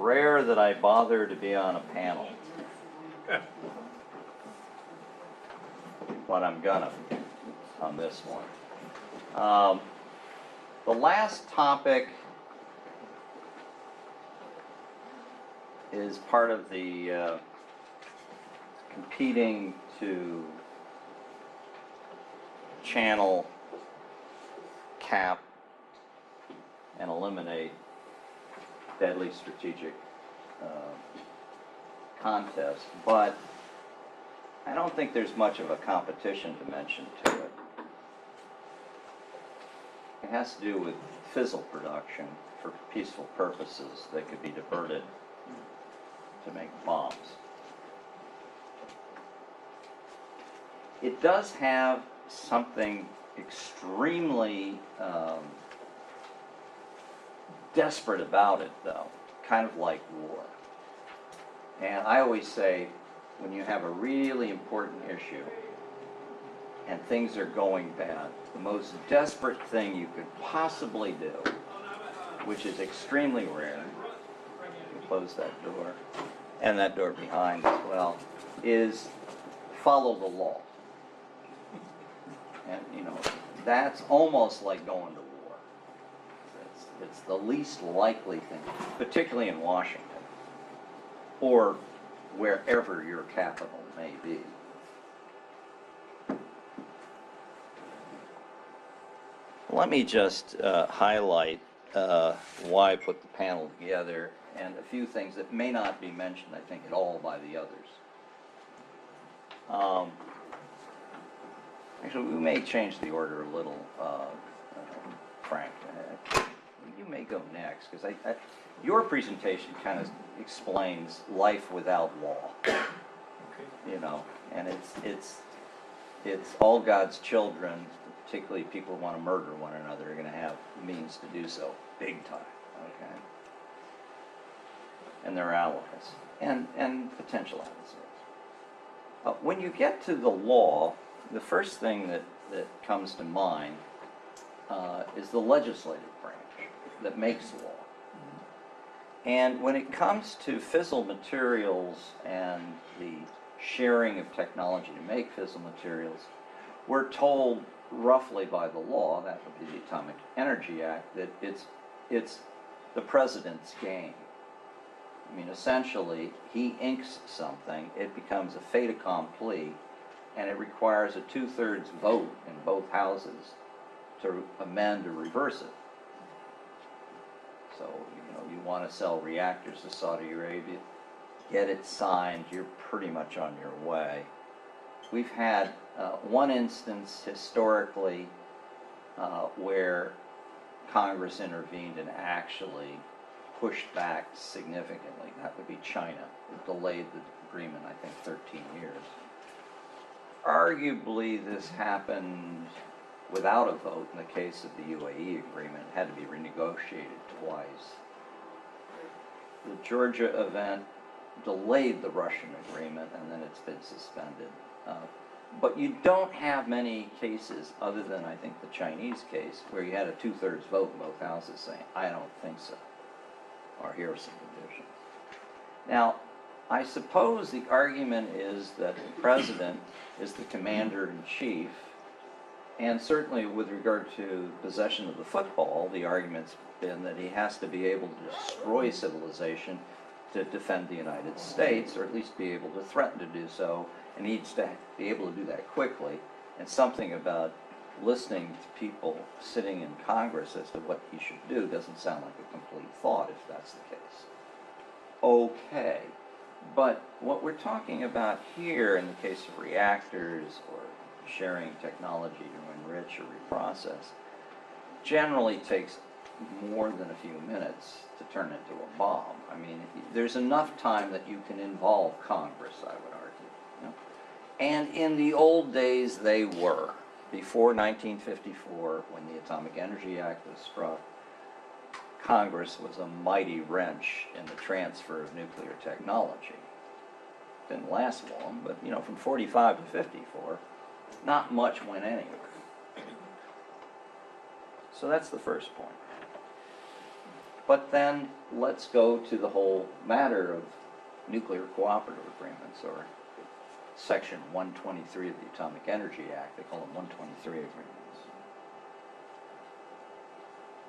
rare that I bother to be on a panel. But I'm gonna on this one. The last topic is part of the competing to channel, cap, and eliminate deadly strategic contest, but I don't think there's much of a competition dimension to it. It has to do with fissile production for peaceful purposes that could be diverted to make bombs. It does have something extremely desperate about it, though, kind of like war. And I always say, when you have a really important issue and things are going bad, the most desperate thing you could possibly do, which is extremely rare, you close that door, and that door behind as well, is follow the law. And, you know, that's almost like going to war. It's the least likely thing, particularly in Washington, or wherever your capital may be. Let me just highlight why I put the panel together and a few things that may not be mentioned, I think, at all by the others. Actually, we may change the order a little, Frank. You may go next, because your presentation kind of explains life without law. Okay. You know, and it's all God's children, particularly people who want to murder one another, are going to have means to do so, big time. Okay. And their allies, and potential adversaries. When you get to the law, the first thing that comes to mind is the legislative branch that makes law. And when it comes to fissile materials and the sharing of technology to make fissile materials, we're told roughly by the law, that would be the Atomic Energy Act, that it's the president's game. I mean, essentially, he inks something, it becomes a fait accompli, and it requires a 2/3 vote in both houses to amend or reverse it. So, you know, you want to sell reactors to Saudi Arabia, get it signed, you're pretty much on your way. We've had one instance historically where Congress intervened and actually pushed back significantly. That would be China. It delayed the agreement, I think, 13 years. Arguably, this happened without a vote in the case of the UAE agreement. It had to be renegotiated twice. The Georgia event delayed the Russian agreement, and then it's been suspended. But you don't have many cases, other than, I think, the Chinese case, where you had a 2/3 vote in both houses saying, I don't think so, or here are some conditions. Now, I suppose the argument is that the president is the commander-in-chief, and certainly with regard to possession of the football, the argument's been that he has to be able to destroy civilization to defend the United States, or at least be able to threaten to do so, and needs to be able to do that quickly. And something about listening to people sitting in Congress as to what he should do doesn't sound like a complete thought, if that's the case. Okay. But what we're talking about here in the case of reactors or sharing technology to enrich or reprocess generally takes more than a few minutes to turn into a bomb. I mean, there's enough time that you can involve Congress, I would argue. You know? And in the old days, they were. Before 1954, when the Atomic Energy Act was struck, Congress was a mighty wrench in the transfer of nuclear technology. Didn't last long, but, you know, from 45 to 54, not much went anywhere. So that's the first point. But then let's go to the whole matter of nuclear cooperative agreements, or Section 123 of the Atomic Energy Act. They call them 123 agreements.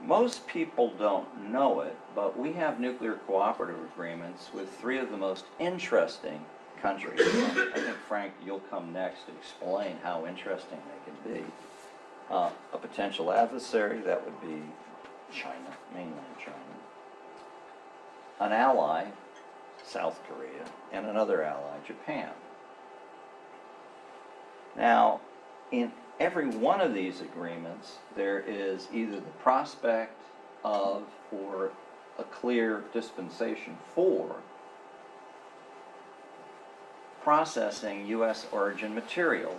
Most people don't know it, but we have nuclear cooperative agreements with three of the most interesting countries. I think, Frank, you'll come next to explain how interesting they can be. A potential adversary, that would be China, mainland China. An ally, South Korea, and another ally, Japan. Now, in every one of these agreements, there is either the prospect of or a clear dispensation for processing U.S. origin material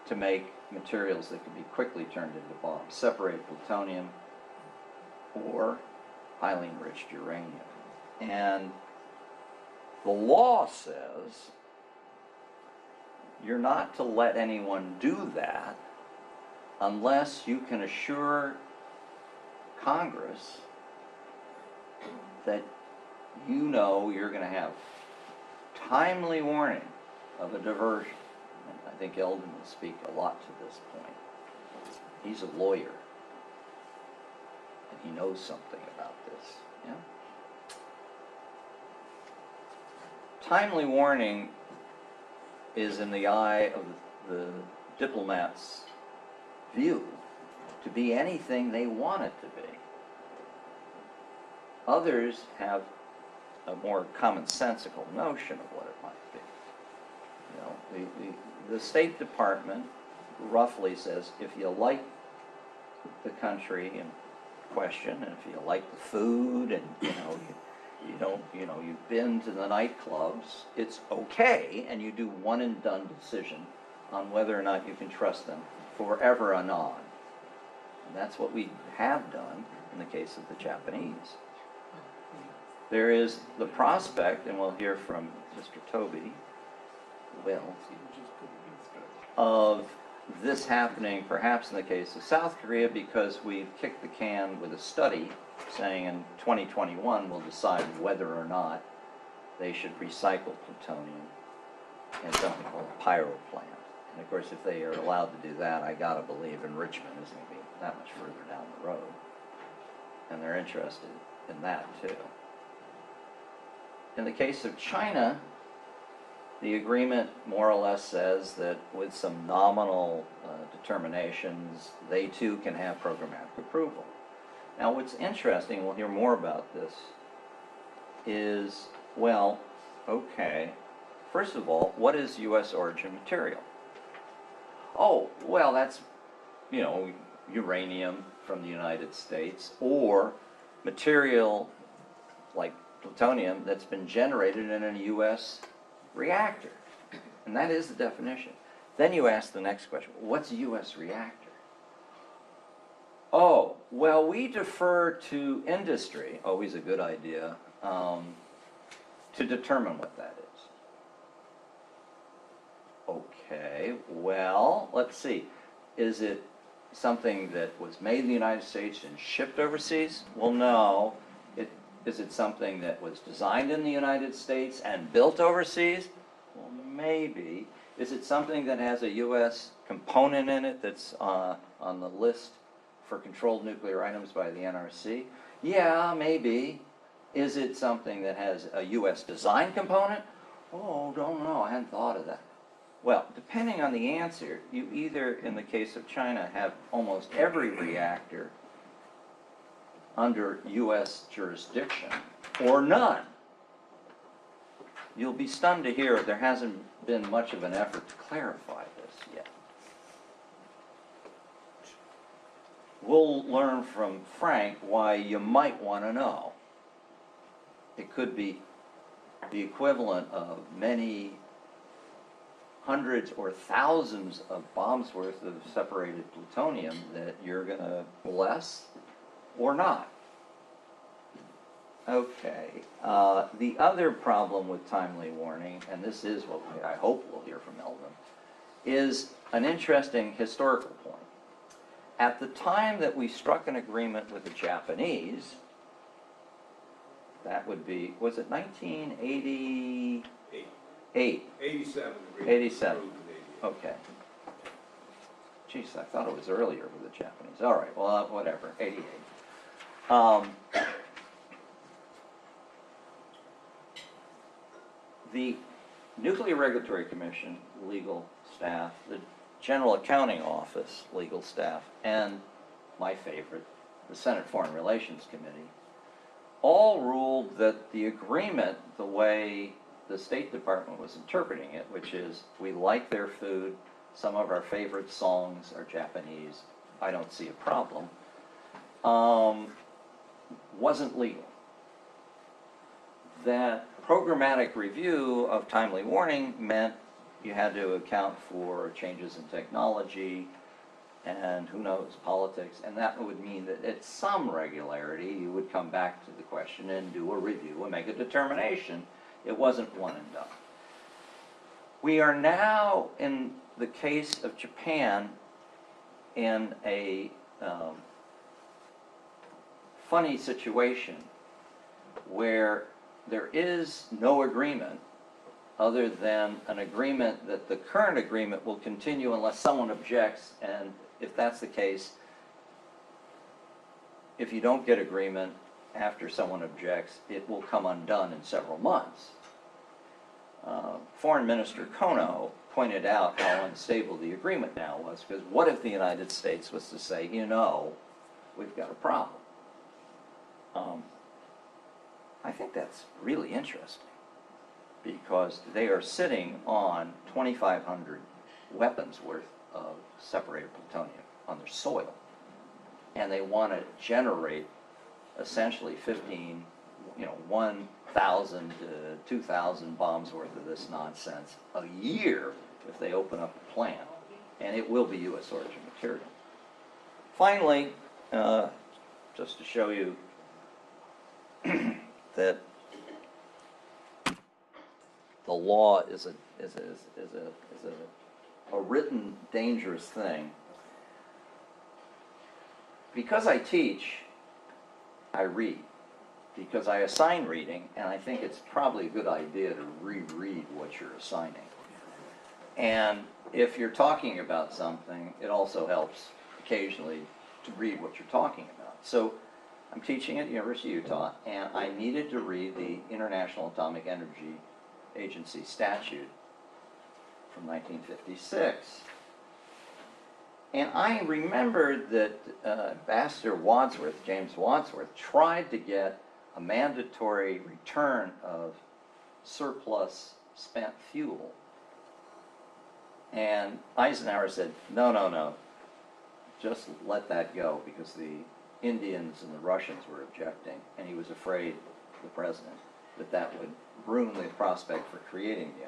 to make materials that can be quickly turned into bombs, separate plutonium or highly enriched uranium. And the law says you're not to let anyone do that unless you can assure Congress that you know you're going to have timely warning of a diversion. And I think Eldon will speak a lot to this point. He's a lawyer, and he knows something about this. Yeah? Timely warning is, in the eye of the diplomat's view, to be anything they want it to be. Others have a more commonsensical notion of what it might be. You know, the State Department roughly says, if you like the country in question, and if you like the food, and you've been to the nightclubs, it's okay, and you do one and done decision on whether or not you can trust them forever anon. And that's what we have done in the case of the Japanese. There is the prospect, and we'll hear from Mr. Toby, of this happening perhaps in the case of South Korea, because we've kicked the can with a study saying in 2021 we'll decide whether or not they should recycle plutonium in something called a pyro plant. And of course, if they are allowed to do that, I gotta believe enrichment isn't going to be that much further down the road. And they're interested in that too. In the case of China, the agreement more or less says that with some nominal determinations, they too can have programmatic approval. Now, what's interesting, we'll hear more about this, is, well, okay, first of all, what is U.S. origin material? Oh, well, that's, uranium from the United States, or material like plutonium that's been generated in a U.S. reactor. And that is the definition. Then you ask the next question, what's a U.S. reactor? Oh, well, we defer to industry, always a good idea, to determine what that is. Okay, well, let's see. Is it something that was made in the United States and shipped overseas? Well, no. Is it something that was designed in the United States and built overseas? Well, maybe. Is it something that has a U.S. component in it that's on the list for controlled nuclear items by the NRC? Yeah, maybe. Is it something that has a U.S. design component? Oh, don't know. I hadn't thought of that. Well, depending on the answer, you either, in the case of China, have almost every reactor under U.S. jurisdiction, or none. You'll be stunned to hear there hasn't been much of an effort to clarify this yet. We'll learn from Frank why you might want to know. It could be the equivalent of many hundreds or thousands of bombs worth of separated plutonium that you're going to bless or not. Okay, the other problem with timely warning, and this is what I hope we'll hear from Eldon, is an interesting historical point. at the time that we struck an agreement with the Japanese, that would be, was it 1988? 87. 87. Okay. Geez, I thought it was earlier with the Japanese. All right, well, whatever, 88. The Nuclear Regulatory Commission legal staff, the General Accounting Office legal staff, and my favorite, the Senate Foreign Relations Committee, all ruled that the agreement, the way the State Department was interpreting it, which is we like their food, some of our favorite songs are Japanese, I don't see a problem, wasn't legal. That programmatic review of timely warning meant you had to account for changes in technology and who knows, politics, and that would mean that at some regularity you would come back to the question and do a review and make a determination. It wasn't one and done. We are now, in the case of Japan, in a funny situation where there is no agreement other than an agreement that the current agreement will continue unless someone objects, and if that's the case, if you don't get agreement after someone objects, it will come undone in several months. Foreign Minister Kono pointed out how unstable the agreement now was, because what if the United States was to say, you know, we've got a problem? I think that's really interesting, because they are sitting on 2,500 weapons worth of separated plutonium on their soil, and they want to generate essentially 1,000 to 2,000 bombs worth of this nonsense a year if they open up a plant, and it will be U.S. origin material. Finally, just to show you that the law is a written dangerous thing. Because I teach, I read. Because I assign reading, and I think it's probably a good idea to reread what you're assigning. And if you're talking about something, it also helps occasionally to read what you're talking about. So I'm teaching at the University of Utah, and I needed to read the International Atomic Energy Agency statute from 1956. And I remembered that Ambassador Wadsworth, James Wadsworth, tried to get a mandatory return of surplus spent fuel. And Eisenhower said, no, just let that go, because the Indians and the Russians were objecting, and he was afraid, the president, that that would ruin the prospect for creating the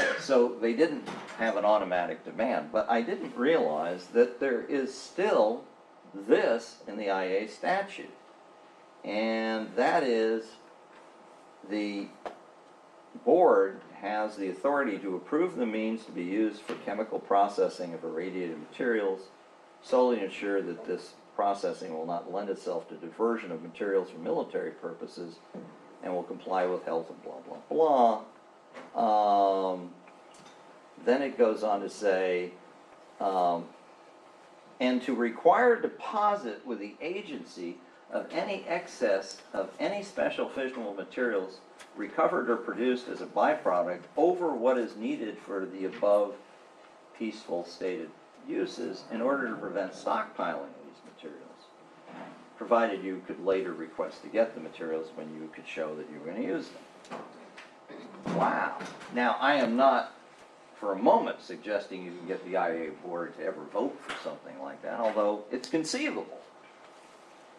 IAEA. So they didn't have an automatic demand, but I didn't realize that there is still this in the IAEA statute, and that is the board has the authority to approve the means to be used for chemical processing of irradiated materials, solely ensure that this processing will not lend itself to diversion of materials for military purposes and will comply with health and blah, blah, blah. Then it goes on to say, and to require deposit with the agency of any excess of any special fissionable materials recovered or produced as a byproduct over what is needed for the above peaceful stated uses in order to prevent stockpiling of these materials, provided you could later request to get the materials when you could show that you were going to use them. Wow. Now, I am not for a moment suggesting you can get the IAEA board to ever vote for something like that, although it's conceivable.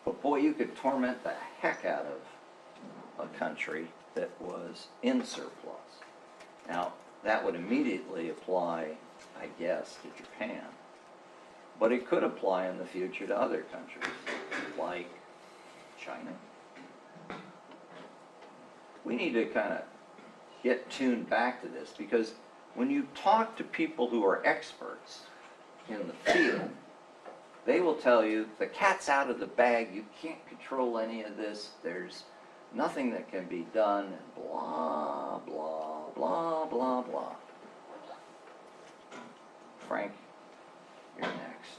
But boy, you could torment the heck out of a country that was in surplus. Now, that would immediately apply, I guess, to Japan. But it could apply in the future to other countries, like China. We need to kind of get tuned back to this, because when you talk to people who are experts in the field, They will tell you, the cat's out of the bag, you can't control any of this, there's nothing that can be done, and blah, blah, blah, blah, blah. Frank, you're next.